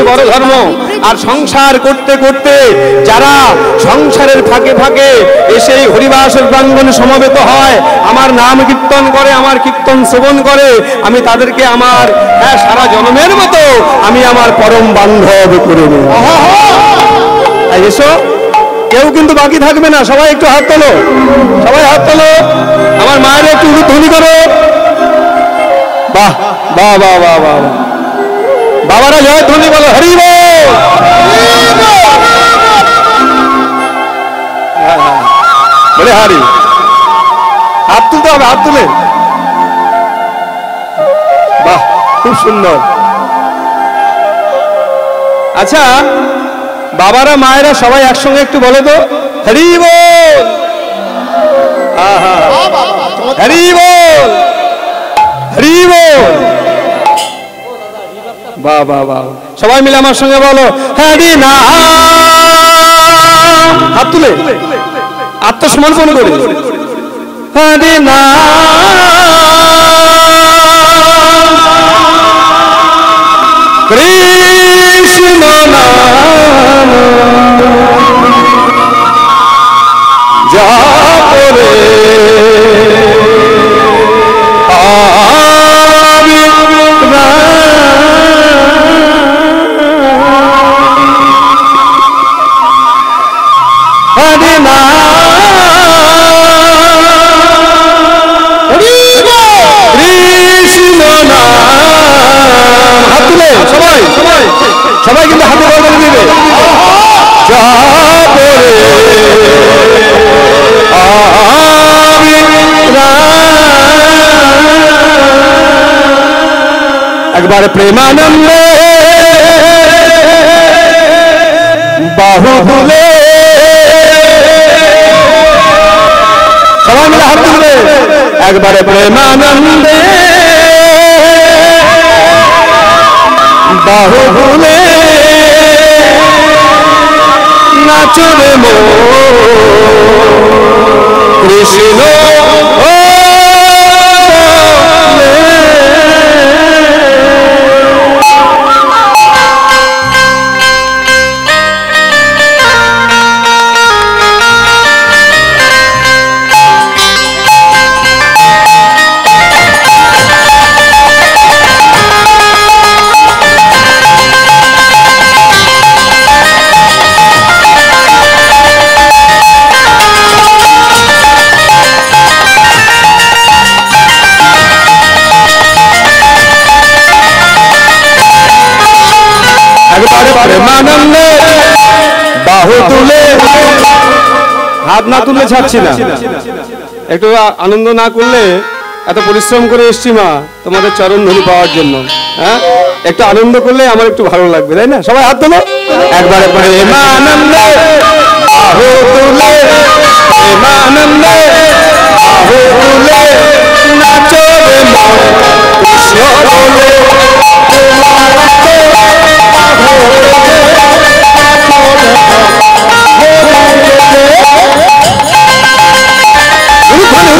বড় ধর্ম। আর সংসার করতে করতে যারা সংসারের ফাঁকে ফাঁকে এসে হরিবাসের প্রাঙ্গণে সমবেত হয়, আমার নাম কীর্তন করে, আমার কীর্তন শ্রবণ করে, আমি তাদেরকে আমার সারা জন্মের মতো আমি আমার পরম বান্ধব করে নেব। এসো, কেউ কিন্তু বাকি থাকবে না, সবাই একটু হাত তোলো, সবাই হাত তোলো, আমার মায়ের একটু ধ্বনি করো। বাহ বাহ বাহ বাহ বাহ, বাবারা জয় ধ্বনি বলো, হরি বল। বলে হারি, হাত তুলতে হবে, হাত তুলে। বাহ, খুব সুন্দর। আচ্ছা বাবারা মায়েরা সবাই একসঙ্গে একটু বলো তো, হরি বল। হরি বল, হরি বল। বাহ বাহ বাহ, সবাই মিলে আমার সঙ্গে বলো, হরি নাম। হাত তুলে আত্মসমর্পণ করে, হরি নাম কৃষ্ণ নাম জপরে হরি নাম কৃষ্ণ নাম। হাত তুলে সবাই, সবাই সবাই কিন্তু হাতে বল করে দিবে, একবার প্রেমানন্দে বাহু তুলে, সবাই মিলে হাত তুলে, একবারে প্রেমানন্দে বাহু তুলে নাচরে মো কৃষ্ণ। প্রেমানন্দে বাহু তুলে, হাত না তুললে ছাড়ছি না, একটু আনন্দ না করলে, এত পরিশ্রম করে এসছি মা তোমাদের চরণ ধরি পাওয়ার জন্য, হ্যাঁ একটু আনন্দ করলে আমার একটু ভালো লাগবে, তাই না? সবাই হাত তোলো, একবারে প্রেমানন্দে বাহু তুলে, প্রেমানন্দে বাহু তুলে নাচো রে মন কৃষ্ণ বলে। হরি বলে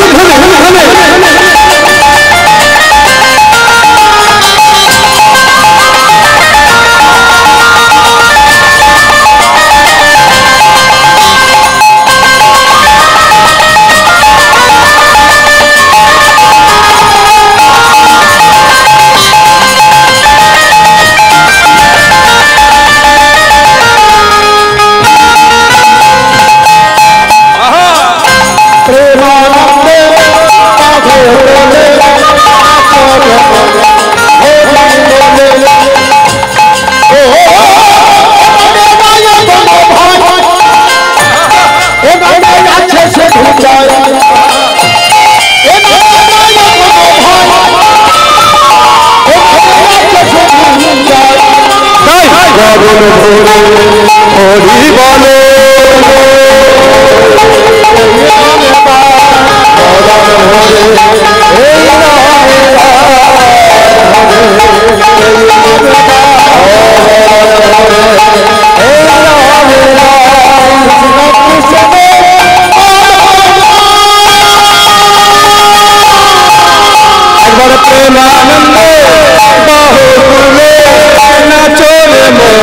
একবার প্রেমানন্দে বাহু তুলে নাচো রে মন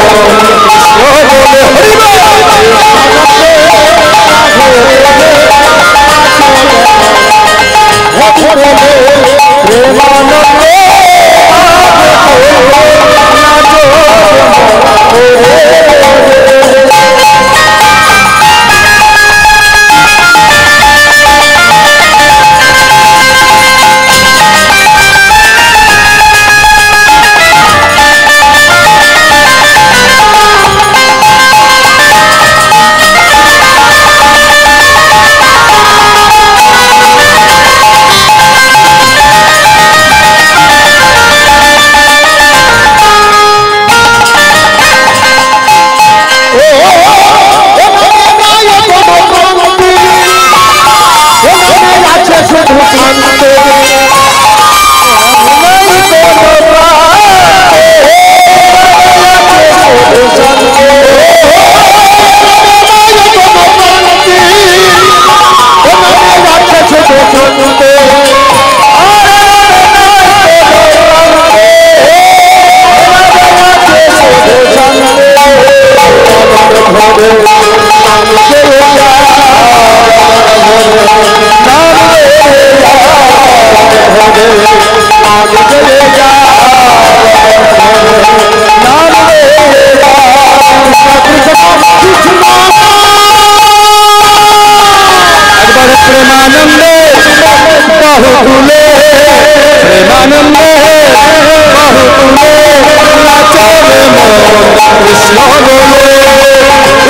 কৃষ্ণ বলে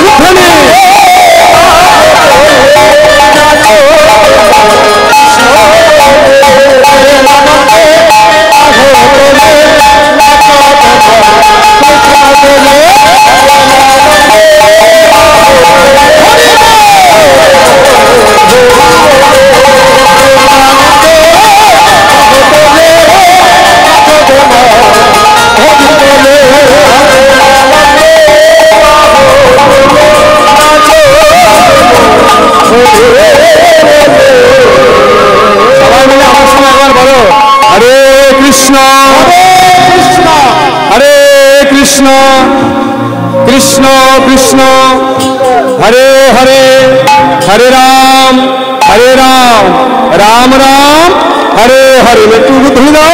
উঠনে সবাই মিলে আমার সঙ্গে একবার বলো, হরে কৃষ্ণ হরে কৃষ্ণ কৃষ্ণ কৃষ্ণ হরে হরে, হরে রাম রাম রাম হরে হরে। একটু ধরে দাও।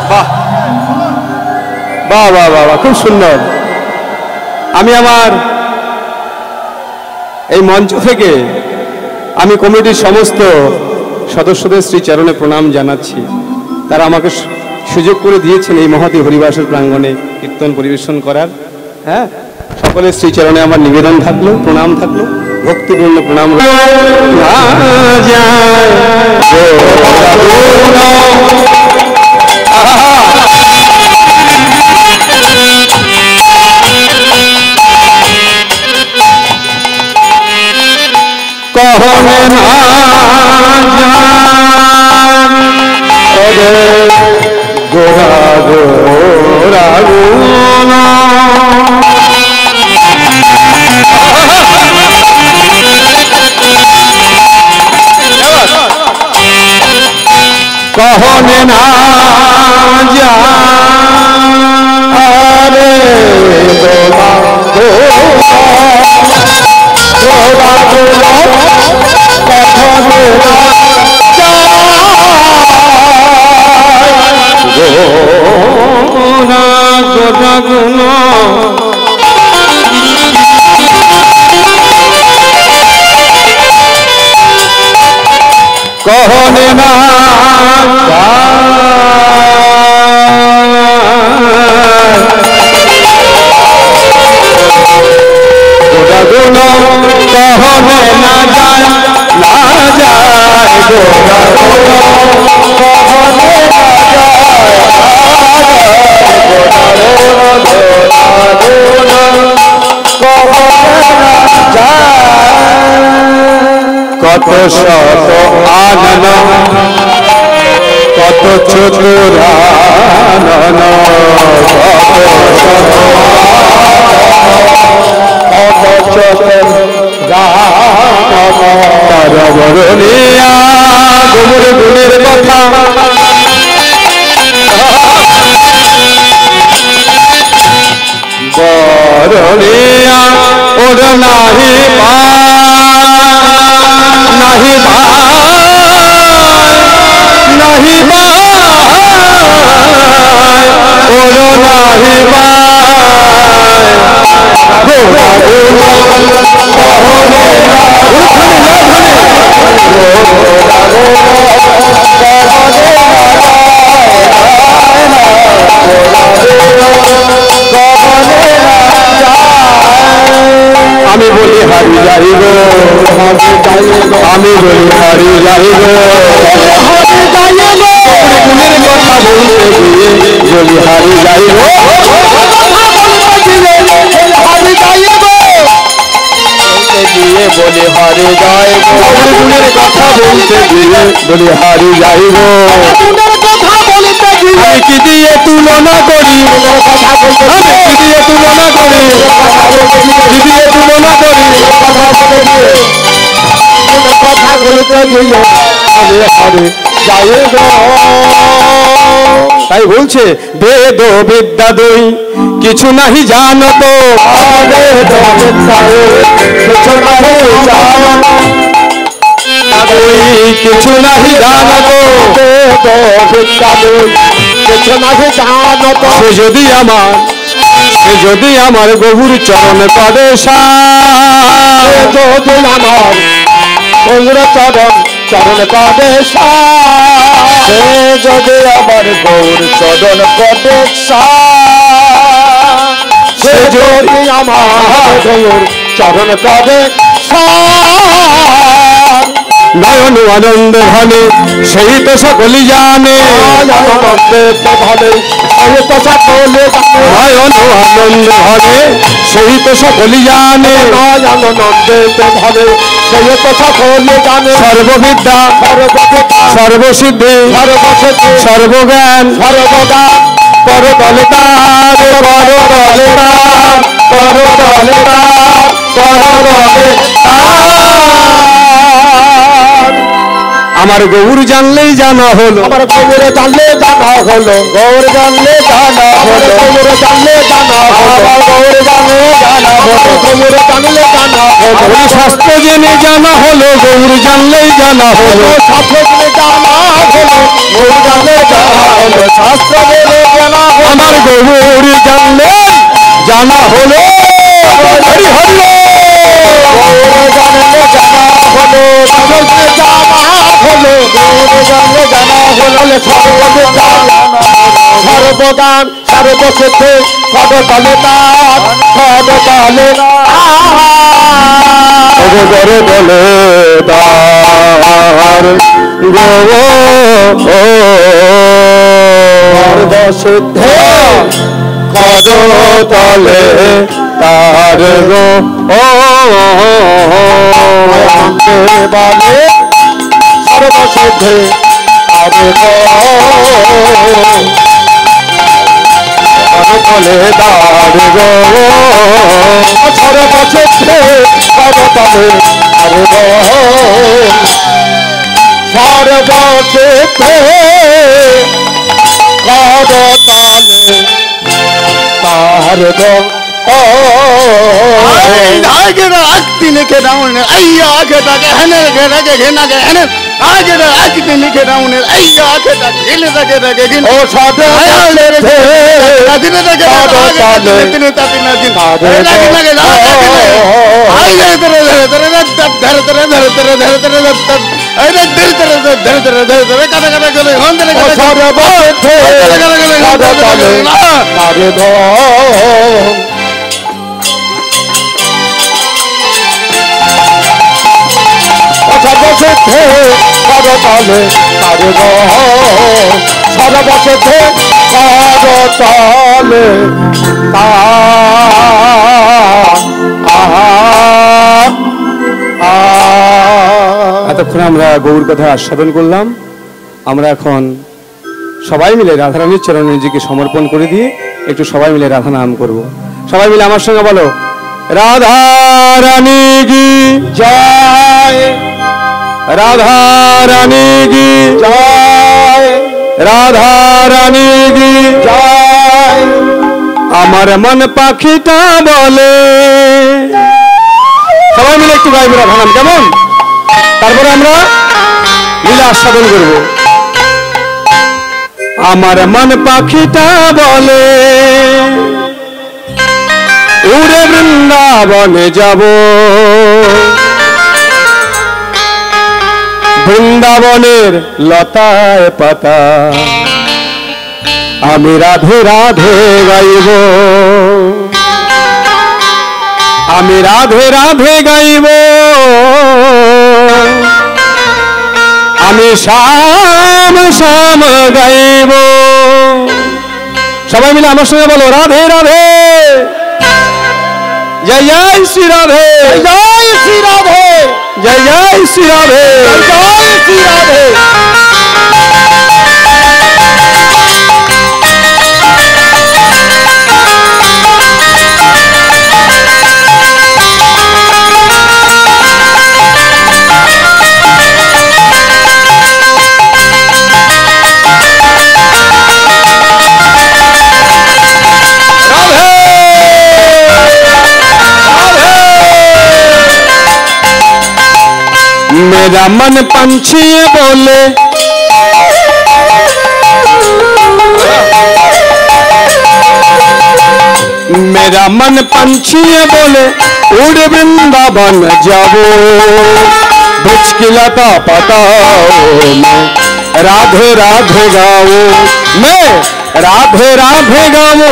বাহ বাহ বাহ বাহ বাহ, খুব সুন্দর। আমি আমার এই মঞ্চ থেকে আমি কমিটির সমস্ত সদস্যদের শ্রীচরণে প্রণাম জানাচ্ছি। তারা আমাকে সুযোগ করে দিয়েছেন এই মহতী হরিবাসের প্রাঙ্গণে কীর্তন পরিবেশন করার। হ্যাঁ, সকলের শ্রীচরণে আমার নিবেদন থাকলো, প্রণাম থাকলো, ভক্তিপূর্ণ প্রণাম। কহনে না গোরা গোরা গুনা কহনে না রে গোরা গোরা গোরা কহনে না গোরা গোরা গুনা কহনে না গোরা গুনা কহনে না যায় না যায় গোরা গুনা কহনে না কত শত আনন কত চতুরানন কত চতুরানবরণিয়া গুমুর গুণের কথা বরণিয়া ওর নাহি নাহি নাহি ওর নাহি আমি বলি হারি যাইব, আমি বলি হারি যাইব, গুণের কথা বলতে গিয়ে বলি হারি যাইব, গিয়ে বলি হারি যাইব, গুণের কথা বলতে গিয়ে বলি হারি যাইব। আমি কি দিয়ে তুলনা করি, আমি কি দিয়ে তুলনা করি, কি দিয়ে তুলনা করি, কথা বলতে গিয়ে আমি হারি যাইব। তাই বলছে বেদ বিদ্যা দই কিছু নাহি জানত, কিছু নাহি জানত, কিছু নাহি জানত, কিছু নাহি জানত। সে যদি আমার গভুর চরণ পদে যদি আমার গভুর চরণ পদে সে যদি আমার গৌর চরণ পদে আমার গৌর চরণ পদে নয়ন আনন্দ ঘনে সেই তো সকলি জানে, নয়ন আনন্দ ঘনে সেই তো সকলি জানে, সর্ববিদ্যা সর্বসিদ্ধি সর্বজ্ঞান করতলে তার, করতলে তার, করতলে তার, করতলে আমার গৌর জানলেই জানা হলো, আমার গৌর জানলে জানা হলো, গৌর জানলে জানা হলো, গৌর জানলে জানা হলো, গৌর জানলে জানা হলো, গৌর জানলে জানা হলো, শাস্ত্র জেনে জানা হলো, গৌর জানলেই জানা হলো, শাস্ত্র জেনে জানা হলো, গৌর জানলে জানা হলো, শাস্ত্র জেনে জানা হলো, আমার গৌর জানলে জানা হলো, হরি হরি গৌর জানলে জানা হলো, শাস্ত্র জেনে জানা হলো, গৌর জানলে জানা হলো, সর্বদান সর্বক্ষেত্রে করতলে তার, করতলে করতলে তার, সর্বসিদ্ধে করতলে তার গো বলে সর্বসিদ্ধে আরে করতলে তার গো সর্বসিদ্ধে করতলে আরে সর্বসিদ্ধে করতলে তার গো आगे आगती लिखे राउंड अय्या आगे तक हने के रगे घेना के हने आगे आगती लिखे राउंड अय्या आगे तक हिले तक रगे घिन ओ साथे आले थे दिन तक आगे दिन तक दिन लगे लगे आगे तेरे तेरे धर तेरे धर तेरे धर तेरे अरे दिल तेरे धर तेरे धर तेरे कदा कदा गले हों तेरे कदा सारे बात थे कदा कदा गले आगे दो সর্বসিদ্ধে করতলে তার গো সর্বসিদ্ধে করতলে এতক্ষণ আমরা গৌর কথা আস্বাদন করলাম। আমরা এখন সবাই মিলে রাধারানীর চরণে নিজেকে সমর্পণ করে দিয়ে একটু সবাই মিলে রাধা নাম করব। সবাই মিলে আমার সঙ্গে বলো, রাধা রানী কি জয়, রাধা রানী কি জয়, রাধা রানী কি জয়। আমার মন পাখিটা বলে, সবাই মিলে একটু গাইব রাধা নাম, কেমন? তারপরে আমরা লীলা আস্বাদন করব। আমার মন পাখিটা বলে উড়ে বৃন্দাবনে যাব, বৃন্দাবনের লতায় পাতা আমি রাধে রাধে গাইব, আমি রাধে রাধে গাইব, আমি শ্যাম শ্যাম গাইব। সবাই মিলে আমার সঙ্গে বলো, রাধে রাধে, জয় জয় শ্রী রাধে, জয় শ্রী রাধে, জয় জয় শ্রী রাধে, জয় শ্রী রাধে। मेरा मन पंछी बोले मेरा मन पंछी बोले उड़ वृंदावन जाओ, वृक्ष की लता पताओ मैं राधे राधे गाओ, मैं राधे राधे गाओ,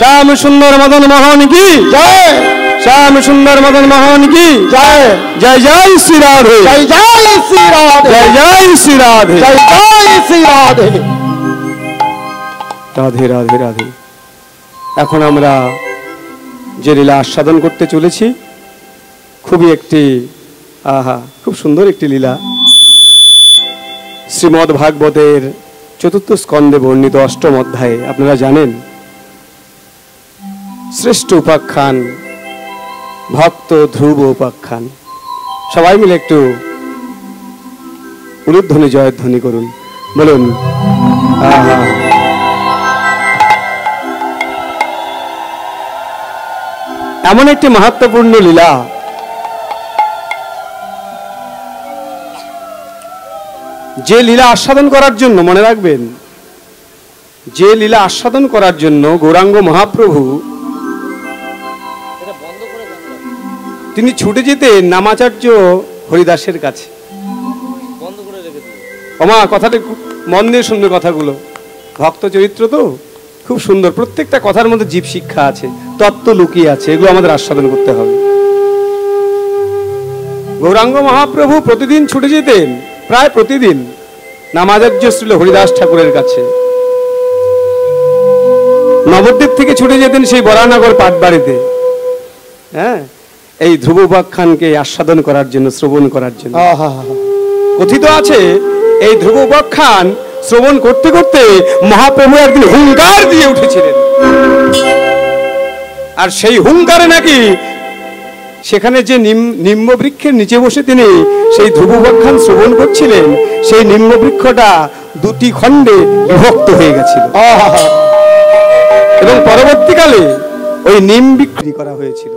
শ্যাম সুন্দর মদন মোহন কি জয়, শ্যাম সুন্দর মদন মোহন কি জয়, জয় জয় শ্রী রাধে, জয় জয় শ্রী রাধে, জয় জয় শ্রী রাধে, জয় জয় শ্রী রাধে। রাধে রাধে রাধে। এখন আমরা যে লীলা আস্বাদন করতে চলেছি খুবই একটি খুব সুন্দর একটি লীলা। শ্রীমদ্ ভাগবতের চতুর্থ স্কন্ধে বর্ণিত অষ্টম অধ্যায়ে আপনারা জানেন শ্রেষ্ঠ উপাখ্যান ভক্ত ধ্রুব উপাখ্যান। সবাই মিলে একটু উলুধ্বনি জয়ধ্বনি করুন, বলুন আহা। এমন একটি মাহাত্ম্যপূর্ণ লীলা, যে লীলা আস্বাদন করার জন্য, মনে রাখবেন, যে লীলা আস্বাদন করার জন্য গৌরাঙ্গ মহাপ্রভু তিনি ছুটে যেতেন নামাচার্য হরিদাসের কাছে। ওমা, কথাটা খুব মন দিয়ে শুনবে, কথাগুলো ভক্ত চরিত্র তো খুব সুন্দর, প্রত্যেকটা কথার মধ্যে জীব শিক্ষা আছে, তত্ত্ব লুকিয়ে আছে, এগুলো আমাদের আস্বাদন করতে হবে। গৌরাঙ্গ মহাপ্রভু প্রতিদিন ছুটে যেতেন, প্রায় প্রতিদিন নামাচার্য শ্রীল হরিদাস ঠাকুরের কাছে। নবদ্বীপ থেকে ছুটে যেতেন সেই বরানগর পাটবাড়িতে, হ্যাঁ, এই ধ্রুব উপাখ্যানকে আস্বাদন করার জন্য, শ্রবণ করার জন্য। কথিত আছে এই ধ্রুব উপাখ্যান শ্রবণ করতে করতে মহাপ্রভু একদিন হুঙ্কার দিয়ে উঠেছিলেন, আর সেই হুঙ্কারে নাকি সেখানে যে নিম্ব বৃক্ষের নিচে বসে তিনি সেই ধ্রুব উপাখ্যান শ্রবণ করছিলেন, সেই নিম্ব বৃক্ষটা দুটি খণ্ডে বিভক্ত হয়ে গেছিল এবং পরবর্তীকালে ওই নিম বিক্রি করা হয়েছিল।